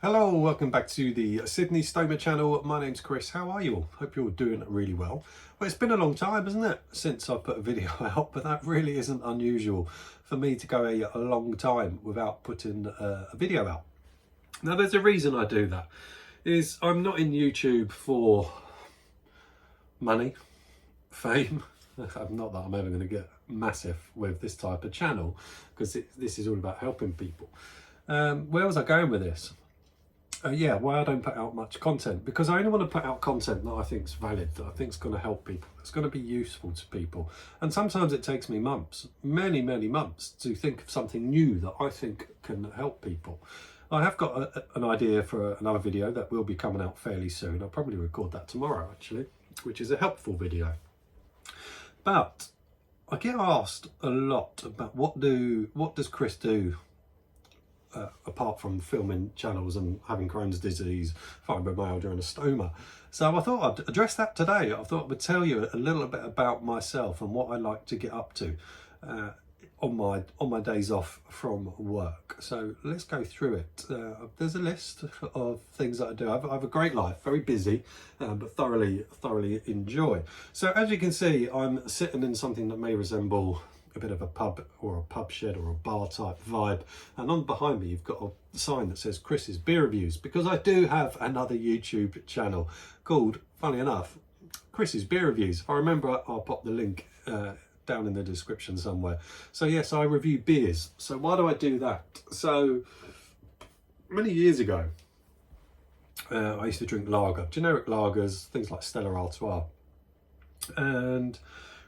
Hello, welcome back to the Sydney Stoma channel. My name's Chris. How are you all? Hope you're all doing really well. Well, it's been a long time, isn't it, since I put a video out, but that really isn't unusual for me to go a long time without putting a video out. Now, there's a reason I do that, is I'm not in YouTube for money, fame. Not that I'm ever going to get massive with this type of channel, because this is all about helping people. Where was I going with this? Why I don't put out much content, because I only want to put out content that I think is valid, that I think is going to help people, that's going to be useful to people. And sometimes it takes me months, many months, to think of something new that I think can help people. I have got an idea for another video that will be coming out fairly soon. I'll probably record that tomorrow actually, which is a helpful video. But I get asked a lot about what does Chris do apart from filming channels and having Crohn's disease, fibromyalgia and a stoma. So I thought I'd address that today. I thought I would tell you a little bit about myself and what I like to get up to on my days off from work. So let's go through it. There's a list of things that I do. I have a great life, very busy, but thoroughly enjoy. So as you can see, I'm sitting in something that may resemble a bit of a pub or a pub shed or a bar type vibe, and on behind me you've got a sign that says Chris's Beer Reviews, because I do have another YouTube channel called, funny enough, Chris's Beer Reviews. If I remember, I'll pop the link down in the description somewhere. So yes, I review beers. So why do I do that? So many years ago I used to drink lager, generic lagers, things like Stella Artois, and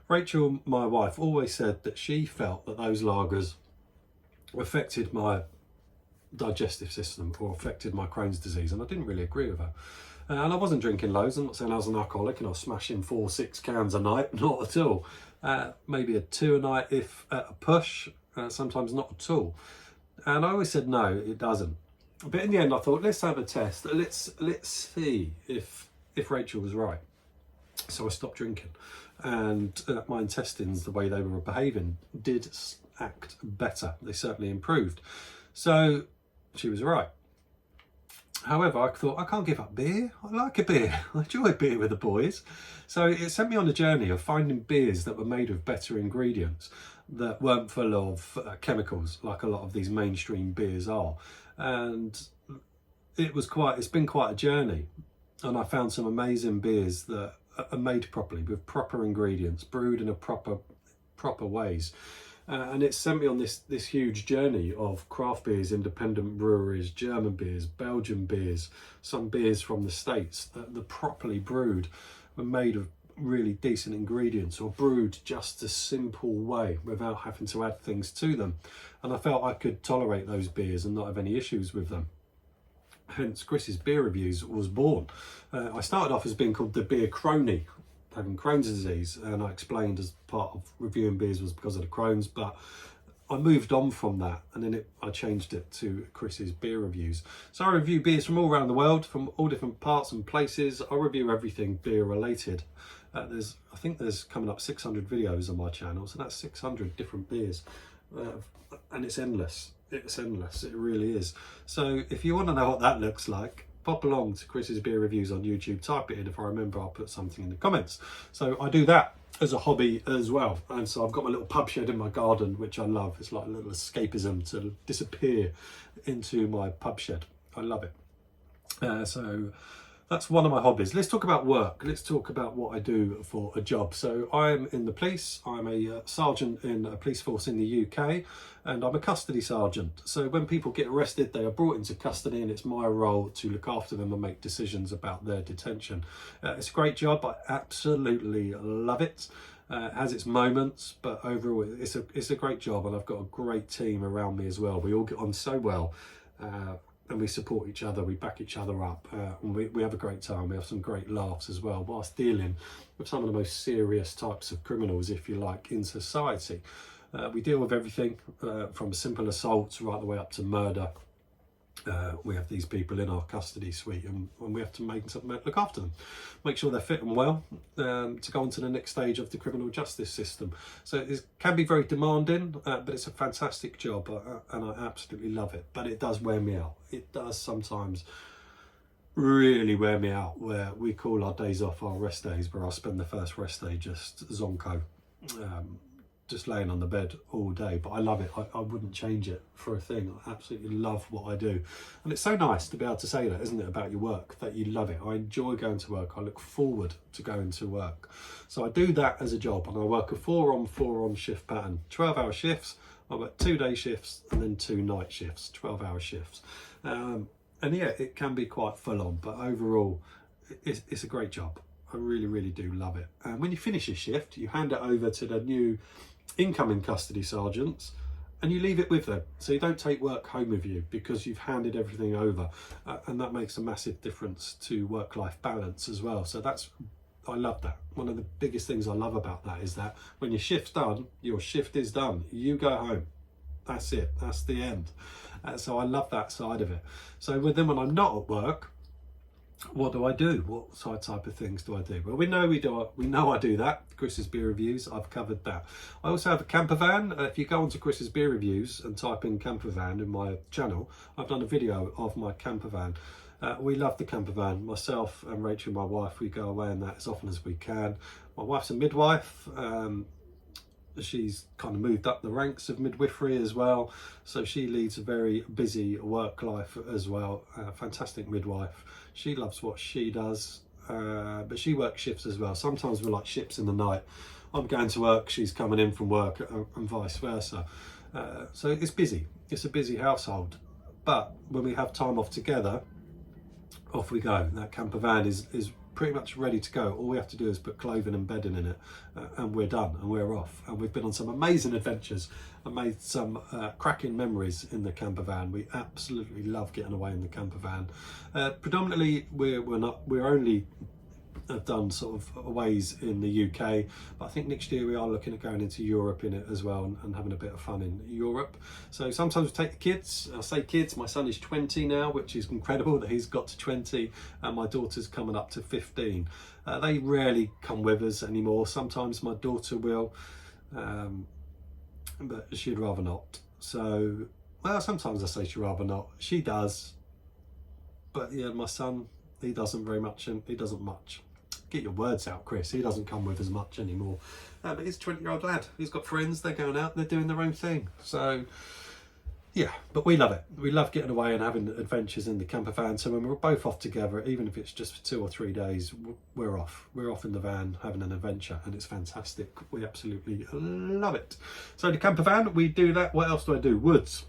Rachel, my wife, always said that she felt that those lagers affected my digestive system or affected my Crohn's disease, and I didn't really agree with her. And I wasn't drinking loads. I'm not saying I was an alcoholic and I was smashing 4-6 cans a night, not at all. Maybe a 2 a night if at a push, sometimes not at all. And I always said no, it doesn't. But in the end I thought, let's have a test. Let's see if Rachel was right. So I stopped drinking, and my intestines, the way they were behaving, did act better. They certainly improved. So she was right. However, I thought, I can't give up beer. I like a beer. I enjoy beer with the boys. So it sent me on a journey of finding beers that were made with better ingredients, that weren't full of chemicals like a lot of these mainstream beers are. And it's been quite a journey. And I found some amazing beers that are made properly, with proper ingredients, brewed in a proper ways, and it sent me on this huge journey of craft beers, independent breweries, German beers, Belgian beers, some beers from the States that are properly brewed, were made of really decent ingredients, or brewed just a simple way without having to add things to them. And I felt I could tolerate those beers and not have any issues with them. Hence Chris's Beer Reviews was born. I started off as being called the Beer Crony, having Crohn's disease, and I explained as part of reviewing beers was because of the Crohn's, but I moved on from that, and then I changed it to Chris's Beer Reviews. So I review beers from all around the world, from all different parts and places. I review everything beer related. I think there's coming up 600 videos on my channel, so that's 600 different beers, and it's endless. It's endless, it really is. So if you want to know what that looks like, pop along to Chris's Beer Reviews on YouTube, type it in. If I remember, I'll put something in the comments. So I do that as a hobby as well. And so I've got my little pub shed in my garden, which I love. It's like a little escapism to disappear into my pub shed. I love it. So that's one of my hobbies. Let's talk about work. Let's talk about what I do for a job. So I'm in the police. I'm a sergeant in a police force in the UK, and I'm a custody sergeant. So when people get arrested, they are brought into custody, and it's my role to look after them and make decisions about their detention. It's a great job. I absolutely love it. It has its moments, but overall it's a great job, and I've got a great team around me as well. We all get on so well. And we support each other, we back each other up, and we have a great time. We have some great laughs as well, whilst dealing with some of the most serious types of criminals, if you like, in society. We deal with everything from simple assaults right the way up to murder. we have these people in our custody suite, and we have to look after them, make sure they're fit and well, to go on to the next stage of the criminal justice system. So it can be very demanding, but it's a fantastic job, and I absolutely love it. But it does wear me out. It does sometimes really wear me out, where we call our days off our rest days, where I'll spend the first rest day just zonko, just laying on the bed all day. But I love it. I wouldn't change it for a thing. I absolutely love what I do, and it's so nice to be able to say that, isn't it, about your work, that you love it. I enjoy going to work. I look forward to going to work. So I do that as a job, and I work a 4-on 4-on shift pattern, 12-hour shifts. I work 2-day shifts and then 2 night shifts, 12-hour shifts. And yeah, it can be quite full on, but overall it's a great job. I really, really do love it. And when you finish a shift, you hand it over to the new incoming custody sergeants, and you leave it with them. So you don't take work home with you, because you've handed everything over, and that makes a massive difference to work-life balance as well. So I love that. One of the biggest things I love about that is that when your shift's done, your shift is done. You go home. That's it. That's the end. So I love that side of it. So then when I'm not at work, what do I do? What type of things do I do? Well, we know I do that. Chris's Beer Reviews, I've covered that. I also have a camper van. If you go onto Chris's Beer Reviews and type in camper van in my channel, I've done a video of my camper van. We love the camper van. Myself and Rachel, my wife, we go away in that as often as we can. My wife's a midwife. She's kind of moved up the ranks of midwifery as well, so she leads a very busy work life as well. Fantastic midwife. She loves what she does, but she works shifts as well. Sometimes we're like ships in the night. I'm going to work, she's coming in from work, and vice versa. So it's busy. It's a busy household, but when we have time off together, off we go. That camper van is pretty much ready to go. All we have to do is put clothing and bedding in it, and we're done, and we're off. And we've been on some amazing adventures and made some cracking memories in the camper van. We absolutely love getting away in the camper van. Predominantly we're only have done sort of ways in the UK, but I think next year we are looking at going into Europe in it as well, and having a bit of fun in Europe. So sometimes we take the kids. I say kids, my son is 20 now, which is incredible that he's got to 20, and my daughter's coming up to 15. They rarely come with us anymore. Sometimes my daughter will, but she'd rather not. So, well, sometimes I say she'd rather not. She does, but yeah, my son, he doesn't very much, and he doesn't much. Get your words out, Chris. He doesn't come with as much anymore. But he's a 20-year-old lad. He's got friends. They're going out. They're doing their own thing. So, yeah. But we love it. We love getting away and having adventures in the camper van. So when we're both off together, even if it's just for 2 or 3 days, we're off. We're off in the van having an adventure, and it's fantastic. We absolutely love it. So the camper van, we do that. What else do I do? Woods.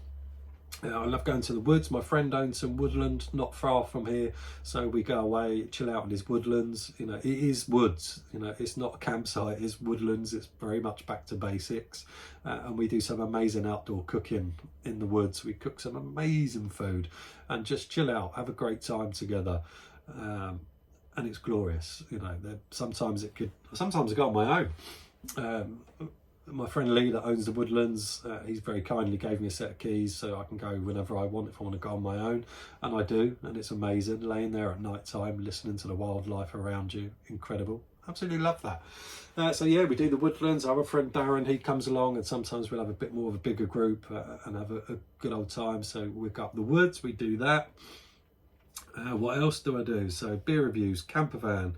I love going to the woods. My friend owns some woodland not far from here, so we go away, chill out in his woodlands. You know, it is woods. You know, it's not a campsite. It's woodlands. It's very much back to basics, and we do some amazing outdoor cooking in the woods. We cook some amazing food and just chill out, have a great time together, and it's glorious. You know, sometimes I go on my own. My friend Lee that owns the woodlands, he's very kindly gave me a set of keys so I can go whenever I want, if I want to go on my own, and I do, and it's amazing, laying there at night time listening to the wildlife around you. Incredible. Absolutely love that. So yeah, we do the woodlands. Our other friend Darren, he comes along, and sometimes we'll have a bit more of a bigger group and have a good old time. So we go up the woods, we do that. What else do I do? So beer reviews, camper van,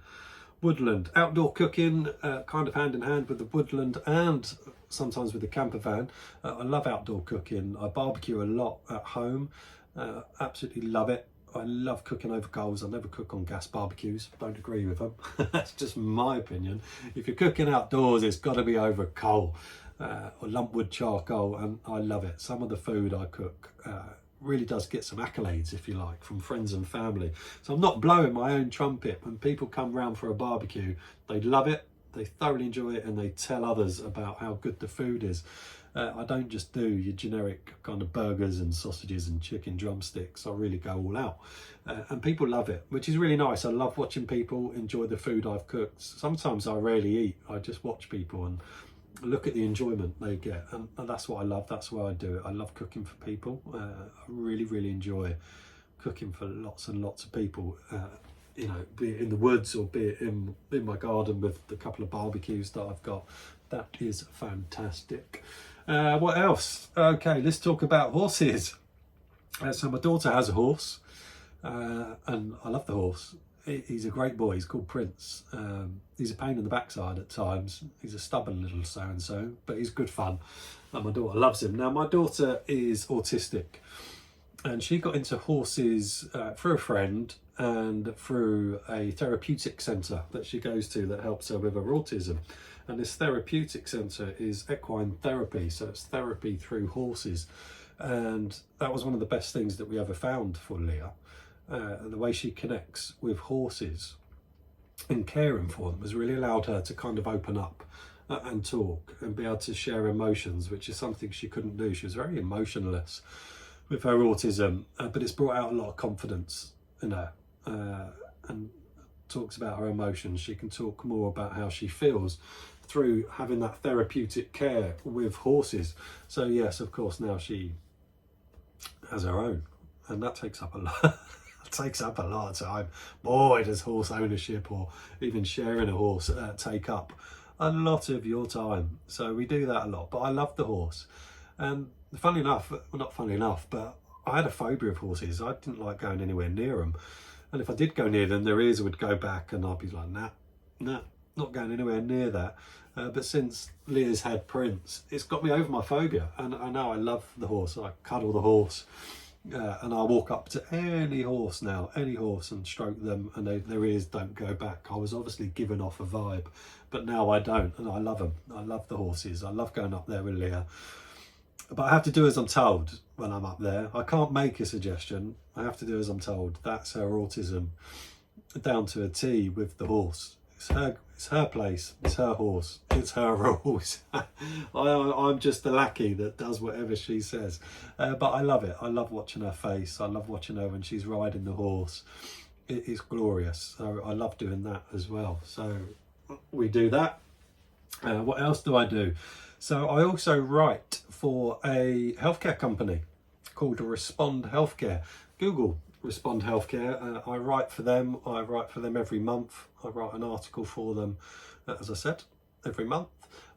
woodland, outdoor cooking, kind of hand in hand with the woodland and sometimes with the camper van. I love outdoor cooking. I barbecue a lot at home. Absolutely love it. I love cooking over coals. I never cook on gas barbecues. Don't agree with them. That's just my opinion. If you're cooking outdoors, it's got to be over coal or lumpwood charcoal, and I love it. Some of the food I cook really does get some accolades, if you like, from friends and family. So I'm not blowing my own trumpet. When people come round for a barbecue, they love it, they thoroughly enjoy it, and they tell others about how good the food is. I don't just do your generic kind of burgers and sausages and chicken drumsticks. I really go all out, and people love it, which is really nice. I love watching people enjoy the food I've cooked. Sometimes I rarely eat. I just watch people and look at the enjoyment they get, and that's what I love. That's why I do it. I love cooking for people. I really enjoy cooking for lots and lots of people, you know, be it in the woods or be it in my garden with the couple of barbecues that I've got. That is fantastic. What else? Okay, let's talk about horses. So my daughter has a horse, and I love the horse. He's a great boy. He's called Prince. He's a pain in the backside at times. He's a stubborn little so-and-so, but he's good fun. And my daughter loves him. Now, my daughter is autistic, and she got into horses through a friend and through a therapeutic centre that she goes to that helps her with her autism. And this therapeutic centre is equine therapy, so it's therapy through horses. And that was one of the best things that we ever found for Leah. The way she connects with horses and caring for them has really allowed her to kind of open up and talk and be able to share emotions, which is something she couldn't do. She was very emotionless with her autism, but it's brought out a lot of confidence in her, and talks about her emotions. She can talk more about how she feels through having that therapeutic care with horses. So yes, of course, now she has her own, and that takes up a lot. Takes up a lot of time. Boy, does horse ownership or even sharing a horse take up a lot of your time. So we do that a lot, but I love the horse. And funnily enough, well, not funnily enough, but I had a phobia of horses. I didn't like going anywhere near them, and if I did go near them, their ears would go back and I'd be like, nah, not going anywhere near that. But since Leah's had Prince, it's got me over my phobia, and I know I love the horse. I cuddle the horse. And I walk up to any horse now, and stroke them, and their ears don't go back. I was obviously giving off a vibe, but now I don't, and I love them. I love the horses. I love going up there with Leah. But I have to do as I'm told when I'm up there. I can't make a suggestion. I have to do as I'm told. That's her autism down to a T with the horse. It's her place, it's her horse, it's her rules. I'm just the lackey that does whatever she says. But I love it. I love watching her face. I love watching her when she's riding the horse. It is glorious. So I love doing that as well. So we do that. What else do I do? So I also write for a healthcare company called Respond Healthcare. Google Respond Healthcare. I write for them. I write for them every month. I write an article for them, as I said, every month.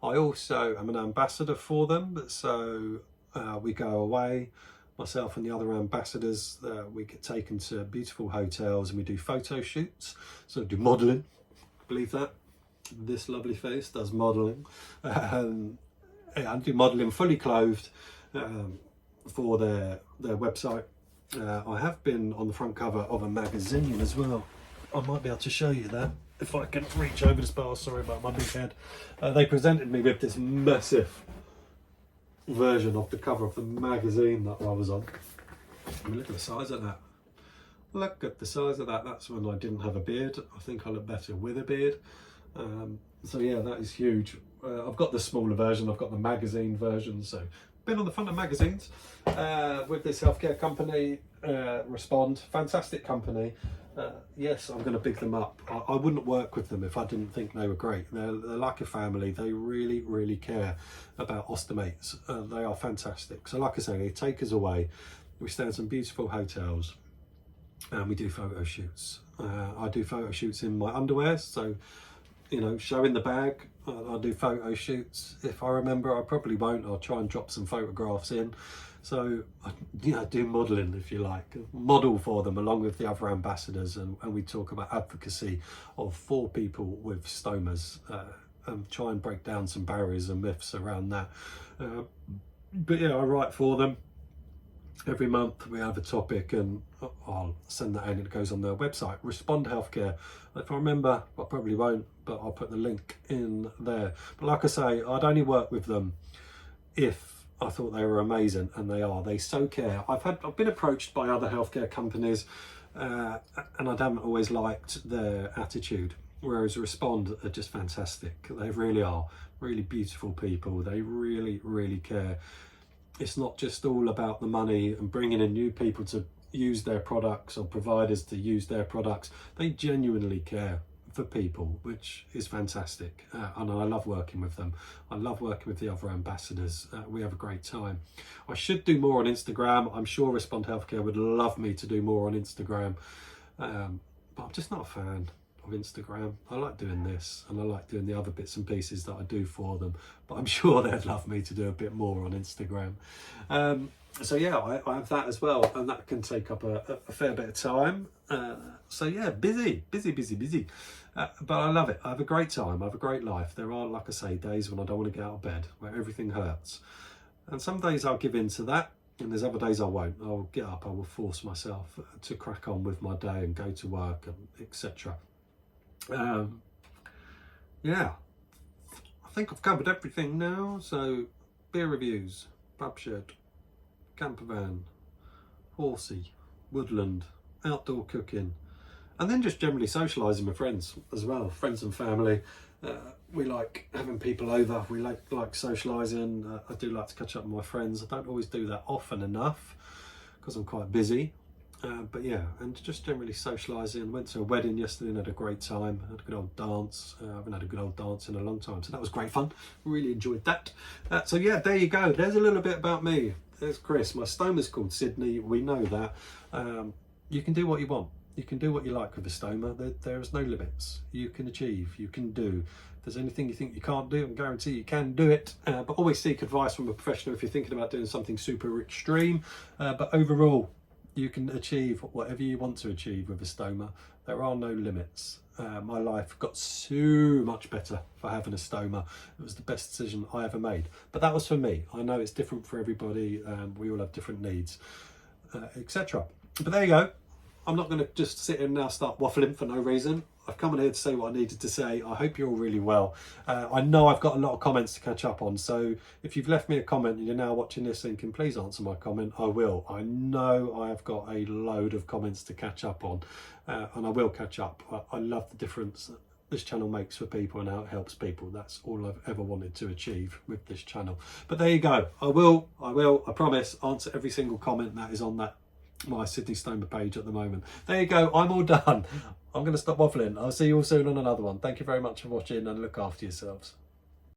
I also am an ambassador for them. So we go away, myself and the other ambassadors, we get taken to beautiful hotels and we do photo shoots. So do modelling. Believe that? This lovely face does modelling. I do modelling fully clothed for their website. I have been on the front cover of a magazine as well. I might be able to show you that if I can reach over this bar. Sorry about my big head. They presented me with this massive version of the cover of the magazine that I was on. I mean, look at the size of that. Look at the size of that. That's when I didn't have a beard. I think I look better with a beard. So yeah, that is huge. I've got the smaller version. I've got the magazine version. So been on the front of magazines with this healthcare company, Respond. Fantastic company. Yes, I'm going to big them up. I wouldn't work with them if I didn't think they were great. They're like a family. They really, really care about ostomates. They are fantastic. So like I say, they take us away. We stay in some beautiful hotels and we do photo shoots. I do photo shoots in my underwear. So, you know, showing the bag. I'll do photo shoots. If I remember, I probably won't. I'll try and drop some photographs in. So, you know, do modelling, if you like. Model for them along with the other ambassadors, and we talk about advocacy for people with stomas and try and break down some barriers and myths around that. But yeah, I write for them. Every month we have a topic and I'll send that in. It goes on their website, Respond Healthcare. If I remember, I probably won't, but I'll put the link in there. But like I say, I'd only work with them if I thought they were amazing, and they are. They so care. I've been approached by other healthcare companies and I haven't always liked their attitude, whereas Respond are just fantastic. They really are. Really beautiful people. They really, really care. It's not just all about the money and bringing in new people to use their products or providers to use their products. They genuinely care for people, which is fantastic, and I love working with them. I love working with the other ambassadors. We have a great time. I should do more on Instagram. I'm sure Respond Healthcare would love me to do more on Instagram, but I'm just not a fan of Instagram. I like doing this and I like doing the other bits and pieces that I do for them, but I'm sure they'd love me to do a bit more on Instagram. So yeah, I have that as well, and that can take up a fair bit of time. So yeah, busy. But I love it. I have a great time. I have a great life. There are, like I say, days when I don't want to get out of bed, where everything hurts. And some days I'll give in to that, and there's other days I won't. I'll get up, I will force myself to crack on with my day and go to work, and etc. Yeah, I think I've covered everything now. So beer reviews, pub shed, camper van, horsey, woodland, outdoor cooking, and then just generally socialising with friends as well, friends and family. We like having people over, we like socialising. I do like to catch up with my friends. I don't always do that often enough because I'm quite busy, but yeah, and just generally socialising. Went to a wedding yesterday and had a great time. Had a good old dance. I haven't had a good old dance in a long time, so that was great fun. Really enjoyed that. So yeah, there you go. There's a little bit about me. There's Chris. My stoma's called Sydney. We know that. You can do what you want. You can do what you like with a stoma. There is no limits. You can achieve. You can do. If there's anything you think you can't do, I guarantee you can do it. But always seek advice from a professional if you're thinking about doing something super extreme. But overall, you can achieve whatever you want to achieve with a stoma. There are no limits. My life got so much better for having a stoma. It was the best decision I ever made. But that was for me. I know it's different for everybody. We all have different needs, etc. But there you go. I'm not going to just sit here and now start waffling for no reason. I've come in here to say what I needed to say. I hope you're all really well. I know I've got a lot of comments to catch up on, so if you've left me a comment and you're now watching this thinking, please answer my comment, I will. I know I have got a load of comments to catch up on, and I will catch up. I love the difference that this channel makes for people and how it helps people. That's all I've ever wanted to achieve with this channel. But there you go. I promise, answer every single comment that is on my Sydney Stoma page at the moment. There you go. I'm all done. I'm going to stop waffling. I'll see you all soon on another one. Thank you very much for watching and look after yourselves.